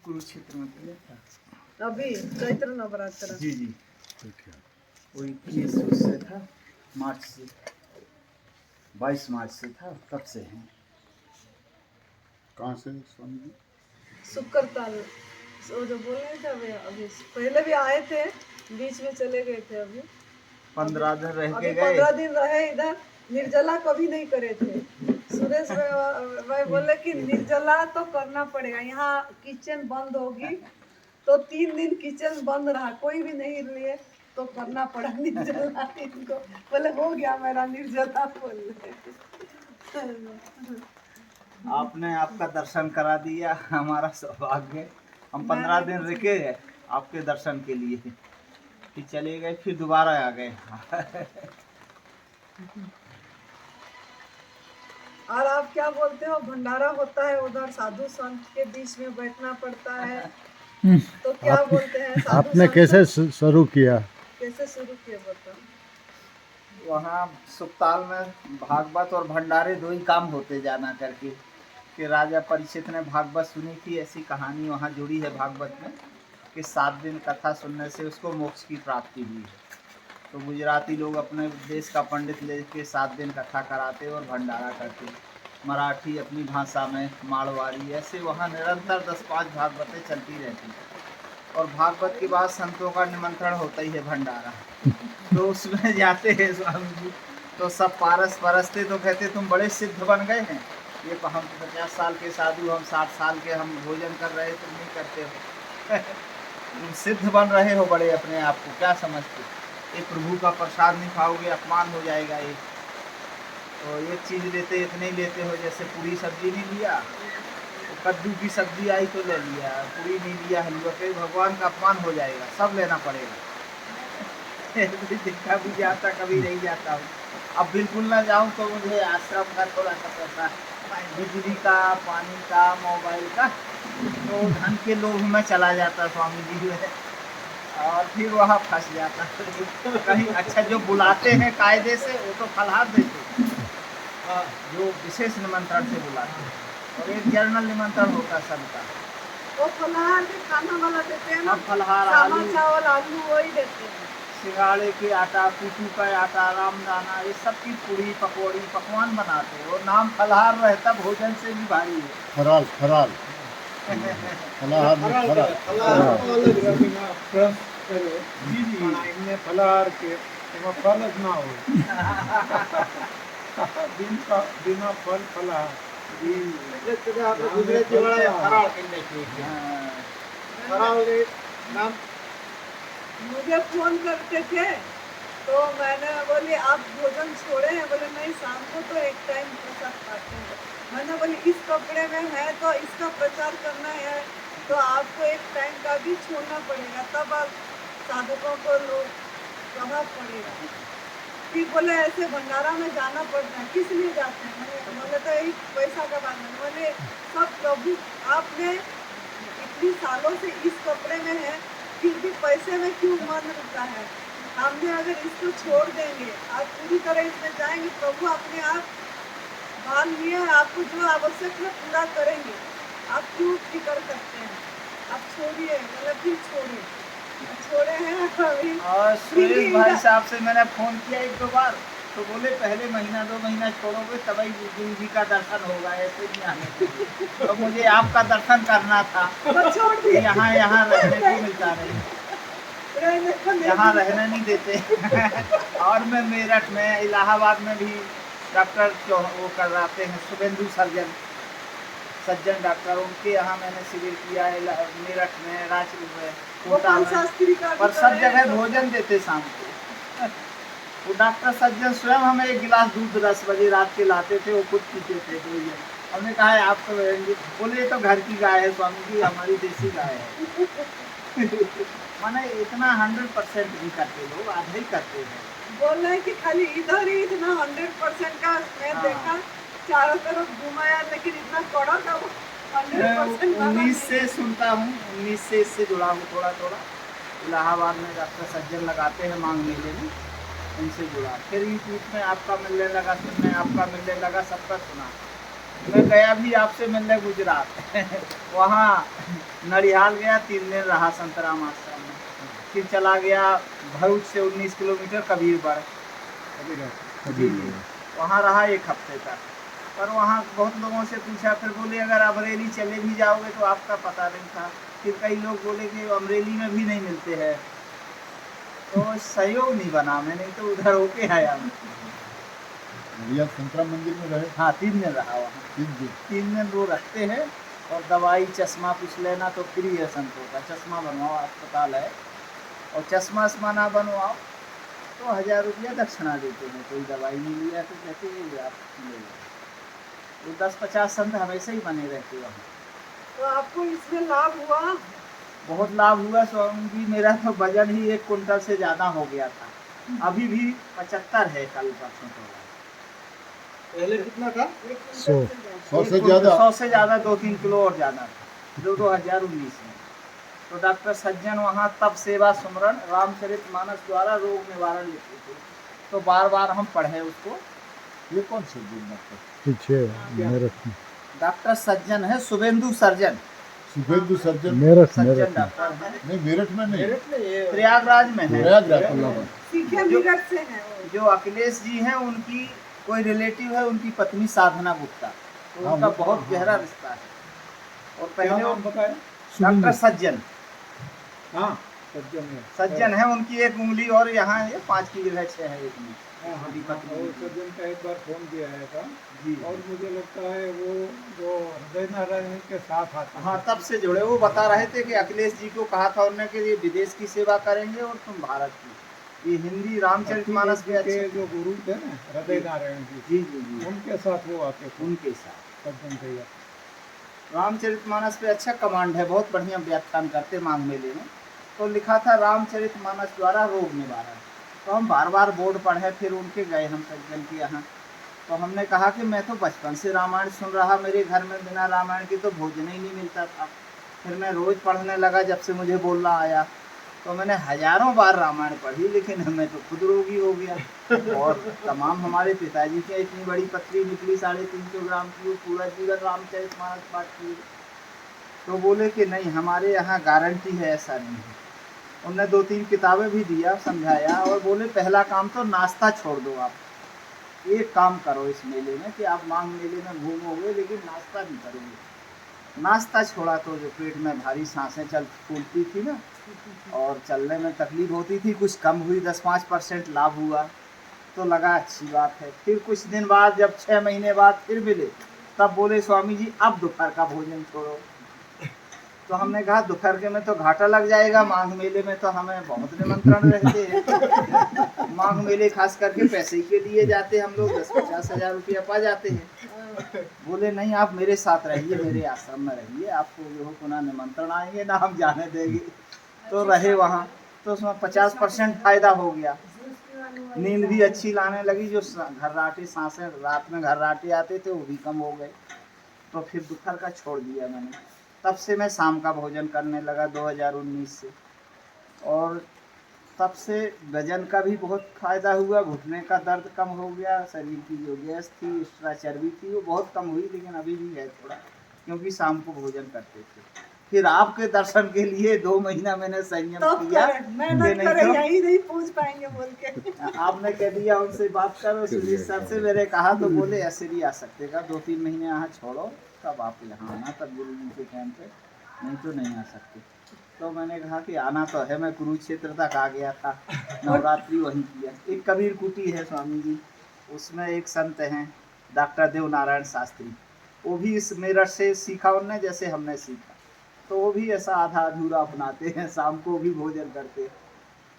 कुरुक्षेत्र में किया था अभी चैत्र नवरात्र। जी जी। वो 21 उससे था, मार्च से 22 मार्च से था, तब से हैं। कहाँ से स्वामी जी? शुक्र ताल वो जो बोल रहे थे अभी पहले भी आए थे, बीच में चले गए थे। अभी 15 दिन रह के अभी गए। 15 दिन रहे इधर। निर्जला कभी नहीं करे थे। सुरेश भाई बोले कि निर्जला तो करना पड़ेगा, यहाँ किचन बंद होगी तो 3 दिन किचन बंद रहा, कोई भी नहीं लिए तो करना पड़ा निर्जला इनको। बोले हो गया मेरा निर्जला बोल। आपने आपका दर्शन करा दिया, हमारा सौभाग्य। हम 15 दिन रुके आपके दर्शन के लिए, फिर चले गए, फिर दोबारा आ गए। और आप क्या बोलते हो, भंडारा होता है उधर, साधु संत के बीच में बैठना पड़ता है, तो क्या बोलते हैं साधु आपने संत कैसे शुरू किया? कैसे शुरू किए बताओ? वहाँ सुखताल में भागवत और भंडारे दो ही काम होते जाना करके, कि राजा परीक्षित ने भागवत सुनी थी, ऐसी कहानी वहाँ जुड़ी है भागवत में कि 7 दिन कथा सुनने से उसको मोक्ष की प्राप्ति हुई। तो गुजराती लोग अपने देश का पंडित लेके 7 दिन कथा कराते और भंडारा करते। मराठी अपनी भाषा में, मारवाड़ी, ऐसे वहाँ निरंतर 10-5 भागवतें चलती रहती। और भागवत के बाद संतों का निमंत्रण होता ही है भंडारा, तो उसमें जाते हैं स्वामी जी। तो सब पारस परसते तो कहते तुम बड़े सिद्ध बन गए हैं, ये हम 50 साल के साधु, हम 60 साल के, हम भोजन कर रहे तुम नहीं करते हो। तुम सिद्ध बन रहे हो बड़े अपने आप को, क्या समझते? ये प्रभु का प्रसाद नहीं खाओगे अपमान हो जाएगा ये। तो एक चीज़ लेते इतने लेते हो, जैसे पूरी सब्जी नहीं लिया, तो कद्दू की सब्जी आई तो ले लिया, पूरी नहीं लिया, हलवा के, भगवान का अपमान हो जाएगा, सब लेना पड़ेगा। देखा भी जाता, कभी नहीं जाता हूँ। अब बिल्कुल ना जाऊँ तो मुझे आश्रम का थोड़ा सा पैसा, बिजली का, पानी का, मोबाइल का, तो धन के लोभ में चला जाता स्वामी जी में, और फिर वहाँ फंस जाता कहीं। अच्छा जो बुलाते हैं कायदे से वो तो फलाहार देते, जो विशेष निमंत्रण से बुलाते हैं, और एक जनरल निमंत्रण होता सबका। वो फलाहार के खाना वाला देते हैं ना, फलाहार सामा चावल आलू वही देते हैं। सिंगाड़े के आटा, कूटू का आटा, रामदाना, ये सब की पूरी पकौड़ी पकवान बनाते हैं, और नाम फलाहार रहता, भोजन से भी भारी है। फराल फराल फलाहार में फराल। जी जी। इनमें फलाहार के फल ना हो, बिना फल फलाहार। मुझे फोन करते थे तो मैंने बोली आप भोजन छोड़े हैं? बोले नहीं, शाम को तो एक टाइम प्रसाद खाते हैं। मैंने बोली इस कपड़े में है तो इसका प्रचार करना है, तो आपको एक टाइम का भी छोड़ना पड़ेगा, तब आप साधकों को लोग प्रभाव पड़ेगा। फिर बोले ऐसे भंडारा में जाना पड़ता है, किस लिए जाते हैं? मैंने बोले तो यही पैसा का बात है। बोले सब प्रभु आपने इतनी सालों से इस कपड़े में है, फिर भी पैसे में क्यों मन रुकता है? हमने अगर इसको छोड़ देंगे, आप पूरी तरह इसमें जाएंगे, प्रभु अपने आप मान लिए आपको जो आवश्यक है पूरा करेंगे, आप क्यों फिक्र करते हैं? आप छोड़िए, मतलब फिर छोड़िए, छोड़े हैं अभी। और सुरेश भाई साहब से मैंने फ़ोन किया 1-2 बार, तो बोले पहले महीना 2 महीना छोड़ोगे तभी गुरु जी का दर्शन होगा, ऐसे नहीं आने। तो मुझे आपका दर्शन करना था, यहाँ रहने को मिलता नहीं, यहाँ रहने नहीं देते। और मैं मेरठ में, इलाहाबाद में भी डॉक्टर वो कर रहे हैं, शुभेंदु सज्जन डॉक्टर, उनके यहाँ मैंने शिविर किया है, मेरठ में, रांची में, कोटा में, पर सब जगह भोजन देते शाम को। वो डॉक्टर सज्जन स्वयं हमें 1 गिलास दूध 10 बजे रात के लाते थे, वो खुद पीते थे भोजन। हमने कहा है आप तो रहेंगे, बोले तो घर की गाय है स्वामी जी, हमारी देसी गाय है। माने इतना 100% नहीं करते लोग, आधे ही करते हैं। बोल रहे हैं कि खाली इधर ही इतना 100% का मैं देखा, चारों तरफ घुमाया, लेकिन इतना कड़ा था वो 100% 19 से सुनता हूँ, 19 से इससे जुड़ा हूँ थोड़ा थोड़ा। इलाहाबाद में डॉक्टर सज्जन लगाते हैं मांग मेले में, उनसे जुड़ा। फिर यूट्यूब में आपका मिलने लगा, सुनने आपका मिलने लगा, सबका सुना। मैं गया भी आपसे मिलने गुजरात वहाँ नडियाल गया, 3 दिन रहा संतराम आश्रम में। फिर चला गया भरूच से 19 किलोमीटर कबीरगढ़, जी जी, वहाँ रहा 1 हफ्ते तक। पर वहाँ बहुत लोगों से पूछा, फिर बोले अगर अमरेली चले भी जाओगे तो आपका पता नहीं था। फिर कई लोग बोले कि अमरेली में भी नहीं मिलते हैं, तो सहयोग नहीं बना, मैं नहीं तो उधर होके आया मैं। नडियाल संतराम मंदिर में रहे हाँ 3 दिन रहा वहाँ। 3 दिन वो रखते हैं और दवाई चश्मा कुछ लेना तो फ्री है संतों का। चश्मा बनवाओ, अस्पताल है, और चश्मा वश्मा ना बनवाओ तो 1000 रुपया दक्षिणा देते हैं। कोई दवाई नहीं लिया तो कहते हैं आप ले लो। वो 10-50 संत हमेशा ही बने रहते हैं वहाँ। तो आपको इसमें लाभ हुआ? बहुत लाभ हुआ स्वामी जी। मेरा तो वजन ही 1 कुंटल से ज़्यादा हो गया था, अभी भी 75 है, कल परसों तो। पहले कितना था? 100 से ज़्यादा 100 से ज़्यादा 2-3 किलो और ज़्यादा था, 2019 में। तो डॉक्टर सज्जन वहाँ तब सेवा सुमरन रामचरितमानस द्वारा रोग निवारण लिखे थे, तो बार बार हम पढ़े उसको। ये कौन से दिन पीछे मेरठ में डॉक्टर सज्जन है, शुभेंदु सर्जन, शुभेंदु सर्जन सज्जन डॉक्टर है। नहीं मेरठ में नहीं, प्रयागराज में है। प्रयागराज सीखे मिरट से है वो। जो अखिलेश जी हैं उनकी कोई रिलेटिव है, उनकी पत्नी साधना गुप्ता, तो हाँ, उनका वो- बहुत हाँ, गहरा हाँ। रिश्ता है। और क्या पहले नाम बताया? डॉक्टर सज्जन हाँ, सज्जन है। सज्जन है, उनकी 1 उंगली और यहाँ है, 5 की जगह 6 है, 1 में हाँ, हाँ, उनकी हाँ, पत्नी और की। सज्जन का एक बार फोन किया है था, जी और मुझे लगता है वो जो हृदय नारायण के साथ आते हैं। हाँ, तब से जुड़े। वो बता रहे थे कि अखिलेश जी को कहा था उन्होंने कि ये विदेश की सेवा करेंगे और तुम भारत की। ये हिंदी रामचरितमानस के के अच्छे, जो गुरु थे ना हृदय नारायण जी, जी जी जी, उनके साथ वो आते थे, उनके साथ सज्जन भैया। रामचरितमानस पे अच्छा कमांड है, बहुत बढ़िया व्याख्यान करते माघ मेले में। तो लिखा था रामचरितमानस द्वारा रोग निवारण। तो हम बार बार बोर्ड पढ़े, फिर उनके गए हम सज्जन के यहाँ। तो हमने कहा कि मैं तो बचपन से रामायण सुन रहा, मेरे घर में बिना रामायण के तो भोजन ही नहीं मिलता था। फिर मैं रोज़ पढ़ने लगा जब से मुझे बोलना आया, तो मैंने हजारों बार रामायण पढ़ी, लेकिन मैं तो खुद रोगी हो गया। और तमाम हमारे पिताजी की इतनी बड़ी पत्री निकली 350 ग्राम की, वो पूरा जीवन रामचरितमानस पाठ किए। तो बोले कि नहीं, हमारे यहाँ गारंटी है, ऐसा नहीं है। उनने 2-3 किताबें भी दिया, समझाया, और बोले पहला काम तो नाश्ता छोड़ दो आप। एक काम करो इस मेले में कि आप माघ मेले में घूमोगे लेकिन नाश्ता नहीं करोगे। नाश्ता छोड़ा तो जो पेट में भारी सांसें फूलती थी ना, और चलने में तकलीफ होती थी, कुछ कम हुई, 10-5% लाभ हुआ, तो लगा अच्छी बात है। फिर कुछ दिन बाद, जब 6 महीने बाद फिर मिले, तब बोले स्वामी जी अब दोपहर का भोजन छोड़ो। तो हमने कहा दोपहर के में तो घाटा लग जाएगा, माघ मेले में तो हमें बहुत निमंत्रण रहते हैं। माघ मेले खास करके पैसे के लिए जाते हम लोग, 10-50 हज़ार रुपया पा जाते हैं। बोले नहीं, आप मेरे साथ रहिए, मेरे आश्रम में रहिए, आपको जो हो पुनः निमंत्रण आएंगे ना हम जाने देंगे। तो रहे वहाँ, तो उसमें 50% फायदा हो गया। नींद भी अच्छी लाने लगी, जो घर्राटे सांसें रात में घर्राटे आते थे वो भी कम हो गए। तो फिर दोपहर का छोड़ दिया मैंने। तब से मैं शाम का भोजन करने लगा 2019 से, और तब से वजन का भी बहुत फायदा हुआ, घुटने का दर्द कम हो गया, शरीर की जो गैस थी, एक्स्ट्रा चर्बी थी, वो बहुत कम हुई, लेकिन अभी भी है थोड़ा, क्योंकि शाम को भोजन करते थे। फिर आपके दर्शन के लिए 2 महीना मैंने संयम तो किया, मेहनत कि नहीं करे, तो यही नहीं पूछ पाएंगे बोल के। आपने कह दिया उनसे बात करो, सुजीत सर से मैंने कहा, तो बोले ऐसे नहीं आ सकते का, 2-3 महीने यहाँ छोड़ो, तब आप यहाँ आना, तब गुरु जी के टाइम पे, नहीं तो नहीं आ सकते। तो मैंने कहा कि आना तो है, मैं कुरुक्षेत्र तक आ गया था, नवरात्रि वहीं किया। एक कबीर कुटी है स्वामी जी, उसमें एक संत हैं डॉक्टर देव नारायण शास्त्री, वो भी इस मेरठ से सीखा उनने जैसे हमने सीखा। तो वो भी ऐसा आधा अधूरा अपनाते हैं, शाम को भी भोजन करते हैं।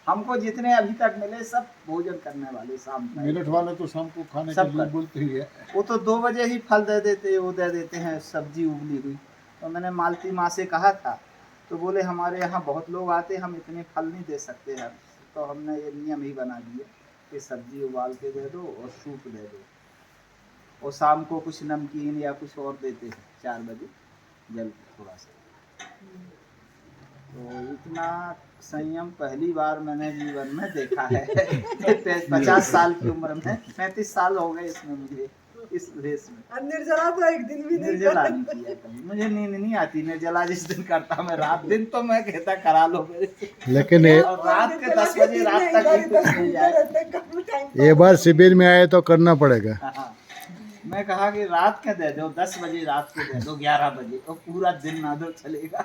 हमको जितने अभी तक मिले सब भोजन करने वाले शाम का। मेरठ वाले तो शाम को खाने के सब लिए कर- बोलते ही है। वो तो 2 बजे ही फल दे देते, वो दे देते हैं सब्जी उबली हुई। तो मैंने मालती माँ से कहा था, तो बोले हमारे यहाँ बहुत लोग आते, हम इतने फल नहीं दे सकते हैं। तो हमने ये नियम ही बना दिया कि सब्जी उबाल के दे दो और सूप दे दो, और शाम को कुछ नमकीन या कुछ और देते हैं 4 बजे जल थोड़ा सा। तो इतना संयम पहली बार मैंने जीवन में देखा है। 50 साल की उम्र में, 35 साल हो गए इसमें मुझे। इस भेष में। और निर्जला तो एक दिन भी नहीं निर्जला कर नहीं किया कभी, मुझे नींद नहीं आती निर्जला जिस दिन करता मैं, रात दिन तो मैं कहता करा लो मेरे से। लेकिन ये और रात के 10 बजे रात तक ही कुछ मिल जाए। ये बार शिविर में आए तो करना पड़ेगा। हाँ, मैं कहा कि रात के दे दो, 10 बजे रात के दे दो, 11 बजे, और पूरा दिन ना दो चलेगा।